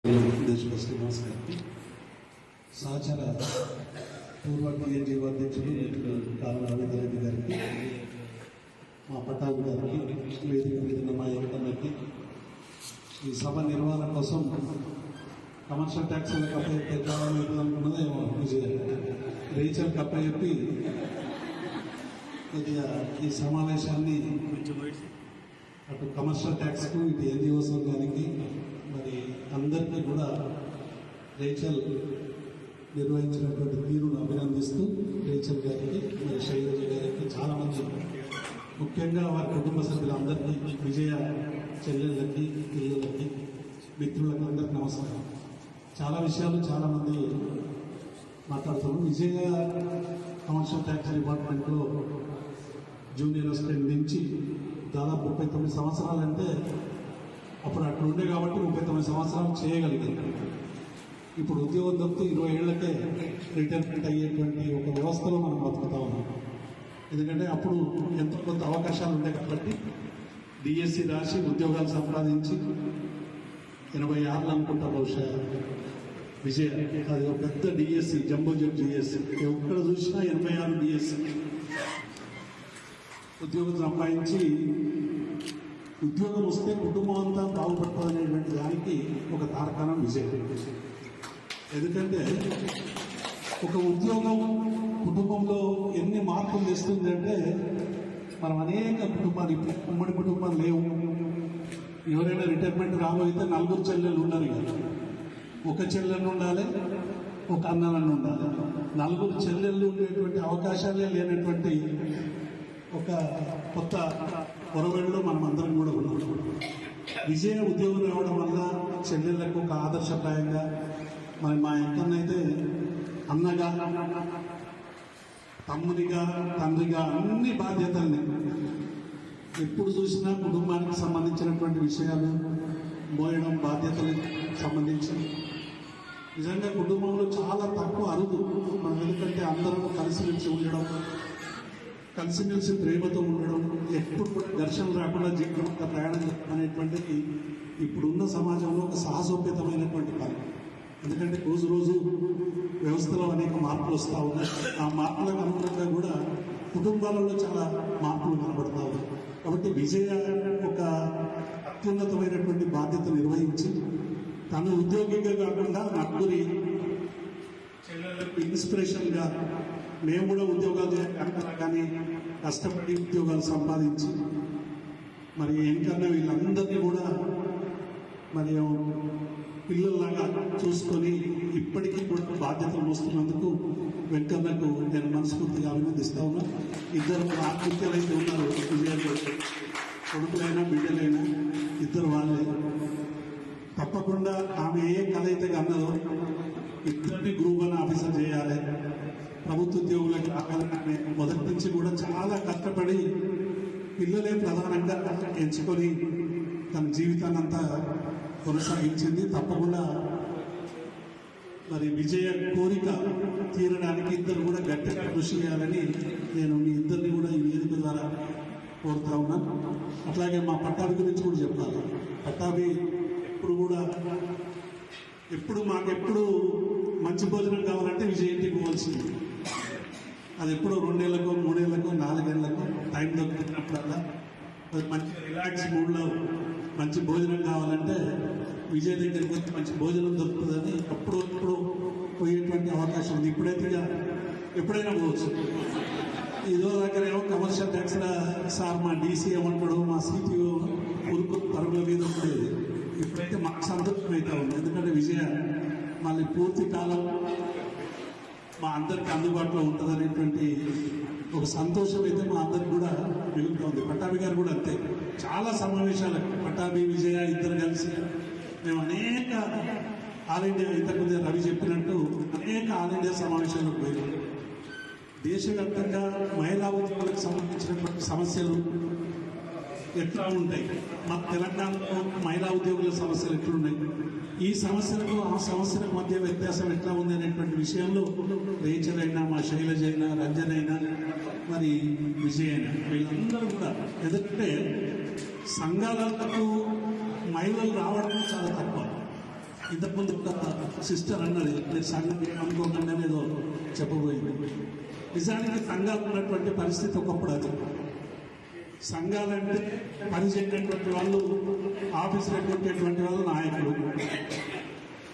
దేశ శ్రీనివాస్ గారికి, సహచర పూర్వ టీఎన్జీఓ అధ్యక్షులు కారణ రవీంద్రరెడ్డి గారికి, మా పటాబు గారికి, వేదిక మీద మా ఏకన్నకి, ఈ సభ నిర్వహణ కోసం కమర్షియల్ ట్యాక్స్లకు అప్పచెప్పే కాలం అవుతుంది అనుకున్నది ఏమో రేచల్కి అప్పచెప్పి కొద్దిగా ఈ సమావేశాన్ని అటు కమర్షియల్ ట్యాక్స్కు ఇటు ఎన్జిఓ సంఘానికి మరి అందరికీ కూడా రేచల్ నిర్వహించినటువంటి తీరును అభినందిస్తూ రేచల్ గారికి మరి శైలజ గారికి చాలామంది ముఖ్యంగా వారి కుటుంబ సభ్యులందరికీ, విజయ చెల్లెళ్ళకి, పిల్లలకి, మిత్రులకి అందరికీ నమస్కారం. చాలా విషయాలు చాలామంది మాట్లాడుతున్నాం. విజయ కమర్షియల్ ట్యాక్స్ డిపార్ట్మెంట్లో జూనియర్ అసిస్టెంట్ నుంచి దాదాపు 39 సంవత్సరాలంటే అప్పుడు అక్కడ ఉండే కాబట్టి 39 సంవత్సరాలు చేయగలిగింది. ఇప్పుడు ఉద్యోగం దొరికితే 20 ఏళ్లకే రిటైర్మెంట్ అయ్యేటువంటి ఒక వ్యవస్థలో మనం బతుకుతా ఉన్నాం. ఎందుకంటే అప్పుడు ఎంతో కొంత అవకాశాలు ఉంటాయి కాబట్టి డిఎస్సి రాసి ఉద్యోగాలు సంపాదించి 86 అనుకుంటా బహుశా విజయ, అది ఒక పెద్ద డిఎస్సి, జంబో జెట్ డిఎస్సి, ఎక్కడ చూసినా 86 డిఎస్సి ఉద్యోగం సంపాదించి ఉద్యోగం వస్తే కుటుంబం అంతా బాగుపడుతుంది అనేటువంటి దానికి ఒక తార్కాణం విజయం. ఎందుకంటే ఒక ఉద్యోగం కుటుంబంలో ఎన్ని మార్పులు తెస్తుందంటే, మనం అనేక కుటుంబాలు, ఉమ్మడి కుటుంబాలు లేవు. ఎవరైనా రిటైర్మెంట్ రాబోయితే 4 చెల్లెళ్ళు ఉన్నారు కదా, ఒక చెల్లెళ్ళు ఉండాలి, ఒక అన్నలను ఉండాలి. 4 చెల్లెళ్ళు ఉండేటువంటి అవకాశాలే లేనటువంటి ఒక కొత్త పొరవడిలో మనం అందరం కూడా ఉన్నాం. విజయ ఉద్యోగం రావడం వల్ల చెల్లెళ్లకు ఒక ఆదర్శప్రాయంగా, మరి మా ఎంకన్నైతే అన్నగా, తమ్మునిగా, తండ్రిగా అన్ని బాధ్యతల్ని ఎప్పుడు చూసినా కుటుంబానికి సంబంధించినటువంటి విషయాలు మోయడం, బాధ్యతలకు సంబంధించి నిజంగా కుటుంబంలో చాలా తక్కువ అరుదు మనం. ఎందుకంటే అందరం కలిసిమెలిసి ఉండడం, కలిసిమెలిసి ప్రేమతో ఉండడం, ఎప్పుడు కూడా ఘర్షణలు రాకుండా జీవితంగా ప్రయాణం అనేటువంటిది ఇప్పుడున్న సమాజంలో ఒక సాహసోపేతమైనటువంటి పని. ఎందుకంటే రోజు రోజు వ్యవస్థలో అనేక మార్పులు వస్తూ ఉన్నాయి. ఆ మార్పులకు అనుగుణంగా కూడా కుటుంబాలలో చాలా మార్పులు కనబడతా ఉన్నాయి. కాబట్టి విజయ ఒక అత్యున్నతమైనటువంటి బాధ్యత నిర్వహించి తను ఉద్యోగిగా కాకుండా నలుగురి చెల్లెలకు ఇన్స్పిరేషన్గా మేము కూడా ఉద్యోగాలు చేయాలి కానీ కష్టపడి ఉద్యోగాలు సంపాదించి మరి ఎంకన్నా వీళ్ళందరినీ కూడా మరి పిల్లల్లాగా చూసుకొని ఇప్పటికీ కూడా బాధ్యతలు మోస్తున్నందుకు వెంకన్నకు నేను మనస్ఫూర్తిగా అభినందిస్తా ఉన్నా. 2 ఆత్మహత్యలైతే ఉన్నారు విజయంలో, కొడుకులైనా బిడ్డలైనా 2 వాళ్ళే. తప్పకుండా ఆమె ఏ కళ అయితే అన్నదో 2 గ్రూప్ 1 ఆఫీసర్ చేయాలి, ప్రభుత్వ ఉద్యోగులకు రావాలని మొదటి నుంచి కూడా చాలా కష్టపడి పిల్లలే ప్రధానంగా ఎంచుకొని తన జీవితాన్ని అంతా కొనసాగించింది. తప్పకుండా మరి విజయ కోరిక తీరడానికి 2 కూడా గట్టిగా కృషి చేయాలని నేను మీ 2ని కూడా ఈ వేదిక ద్వారా కోరుతా ఉన్నాను. అట్లాగే మా పట్టాభి గురించి కూడా చెప్పాలి. పట్టాభి ఎప్పుడు మాకెప్పుడు మంచి భోజనం కావాలంటే విజయ ఇంటికి పోవాల్సింది. అది ఎప్పుడో 2 ఏళ్లకో 3 ఏళ్లకో 4 ఏళ్లకో టైం దొరికినప్పుడల్లా మంచి రిలాక్స్ మూడ్లో మంచి భోజనం కావాలంటే విజయ్ దగ్గరికి వచ్చి మంచి భోజనం దొరుకుతుందని అప్పుడు పోయేటువంటి అవకాశం ఉంది. ఇప్పుడైతే ఎప్పుడైనా పోవచ్చు. ఇదో దగ్గర ఏమో కమర్షియల్ ట్యాక్స్ సార్ మా డీసీ ఏమంటాడు, మా సిపిఓ ఉరుకు పరుగుల మీద ఉండేది. ఇప్పుడైతే మాకు సంతృప్తి అవుతా ఉంది. ఎందుకంటే విజయ మళ్ళీ పూర్తి కాలం మా అందరికి అందుబాటులో ఉంటుందనేటువంటి ఒక సంతోషం అయితే మా అందరికి కూడా మిగులుతుంది. పట్టాభి గారు కూడా అంతే. చాలా సమావేశాలకు పట్టాభి, విజయ 2 కలిసి మేము అనేక ఆల్ ఇండియా, ఇంతకుముందే రవి చెప్పినట్టు అనేక ఆల్ ఇండియా సమావేశాలకు పోయినాం. దేశవ్యాప్తంగా మహిళా ఉద్యోగులకు సంబంధించినటువంటి సమస్యలు ఎట్లా ఉంటాయి, మా తెలంగాణలో మహిళా ఉద్యోగుల సమస్యలు ఎట్లున్నాయి, ఈ సమస్యలకు ఆ సమస్యలకు మధ్య వ్యత్యాసం ఎట్లా ఉంది అనేటువంటి విషయంలో రేచల్ అయినా, మా శైలజ అయినా, రంజన్ అయినా, మరి విజయ్ అయినా వీళ్ళందరూ కూడా, ఎందుకంటే సంఘాలకు మహిళలు రావడం చాలా తక్కువ. ఇంతకుముందు ఒక సిస్టర్ అన్నది మీరు సంఘం అనుకోకుండా ఏదో చెప్పబోయింది. నిజానికి సంఘాలు ఉన్నటువంటి పరిస్థితి ఒకప్పుడు అది. సంఘాలంటే పని చేయనటువంటి వాళ్ళు, ఆఫీసులో కొట్టేటువంటి వాళ్ళు నాయకులు.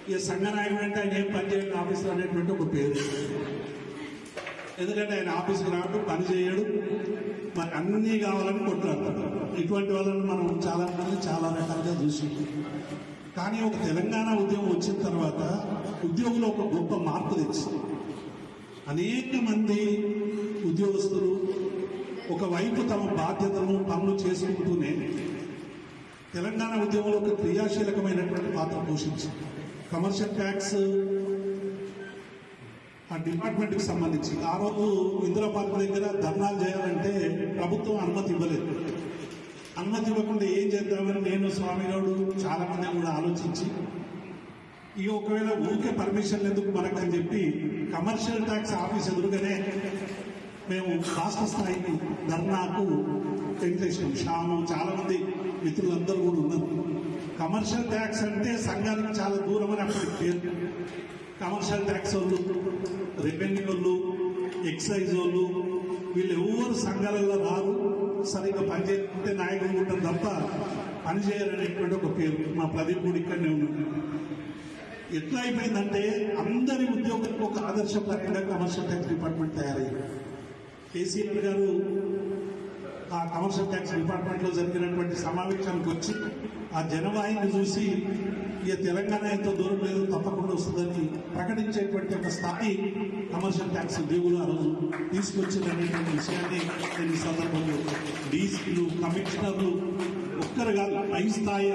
ఇక సంఘ నాయకుడు అంటే ఆయన ఏం పని చేయడం ఆఫీసులో అనేటువంటి ఒక పేరు. ఎందుకంటే ఆయన ఆఫీసుకు రాడు, పని చేయడు, మరి అన్నీ కావాలని కొట్లాడతాడు. ఇటువంటి వాళ్ళని మనం చాలా మంది చాలా రకాలుగా చూసి, కానీ ఒక తెలంగాణ ఉద్యమం వచ్చిన తర్వాత ఉద్యోగులు ఒక గొప్ప మార్పు తెచ్చింది. అనేక మంది ఉద్యోగస్తులు ఒకవైపు తమ బాధ్యతలను పనులు చేసుకుంటూనే తెలంగాణ ఉద్యమంలో ఒక క్రియాశీలకమైనటువంటి పాత్ర పోషించింది. కమర్షియల్ ట్యాక్స్ ఆ డిపార్ట్మెంట్కి సంబంధించి ఆ రోజు ఇందిరా పార్క్ దగ్గర ధర్నాలు చేయాలంటే ప్రభుత్వం అనుమతి ఇవ్వలేదు. అనుమతి ఇవ్వకుండా ఏం చేద్దామని నేను, స్వామిగౌడు చాలా మంది కూడా ఆలోచించి, ఇక ఒకవేళ ఊరికే పర్మిషన్ ఎందుకు మనకని చెప్పి కమర్షియల్ ట్యాక్స్ ఆఫీస్ ఎదురుగానే మేము రాష్ట్ర స్థాయికి ధర్నాకు వెంకటేశ్వరం, శ్యాము, చాలా మంది మిత్రులందరూ కూడా ఉన్నారు. కమర్షియల్ ట్యాక్స్ అంటే సంఘానికి చాలా దూరం అని అప్పటికి పేరు. కమర్షియల్ ట్యాక్స్ వాళ్ళు, రెవెన్యూ వాళ్ళు, ఎక్సైజ్ వాళ్ళు, వీళ్ళు ఎవరు సంఘాలలో రారు, సరిగ్గా పనిచేయకుంటే నాయకులు ఉంటారు తప్ప పనిచేయాలనేటువంటి ఒక పేరు. మా ప్రదీప్ కూడా ఇక్కడనే ఉన్నాడు. ఎట్లా అయిపోయిందంటే అందరి ఉద్యోగులకు ఒక ఆదర్శప్రాయంగా కమర్షియల్ ట్యాక్స్ డిపార్ట్మెంట్ తయారైంది. కేసీఆర్ గారు ఆ కమర్షియల్ ట్యాక్స్ డిపార్ట్మెంట్లో జరిగినటువంటి సమావేశానికి వచ్చి ఆ జనవాహిని చూసి ఇక తెలంగాణ ఎంతో దూరం లేదు, తప్పకుండా వస్తుందని ప్రకటించేటువంటి ఒక స్థాయి కమర్షియల్ ట్యాక్స్ ఉద్యోగులు ఆ రోజు తీసుకొచ్చిందనేటువంటి విషయాన్ని నేను ఈ సందర్భంలో డీసీలు, కమిషనర్లు ఒక్కరు కాదు, పై స్థాయి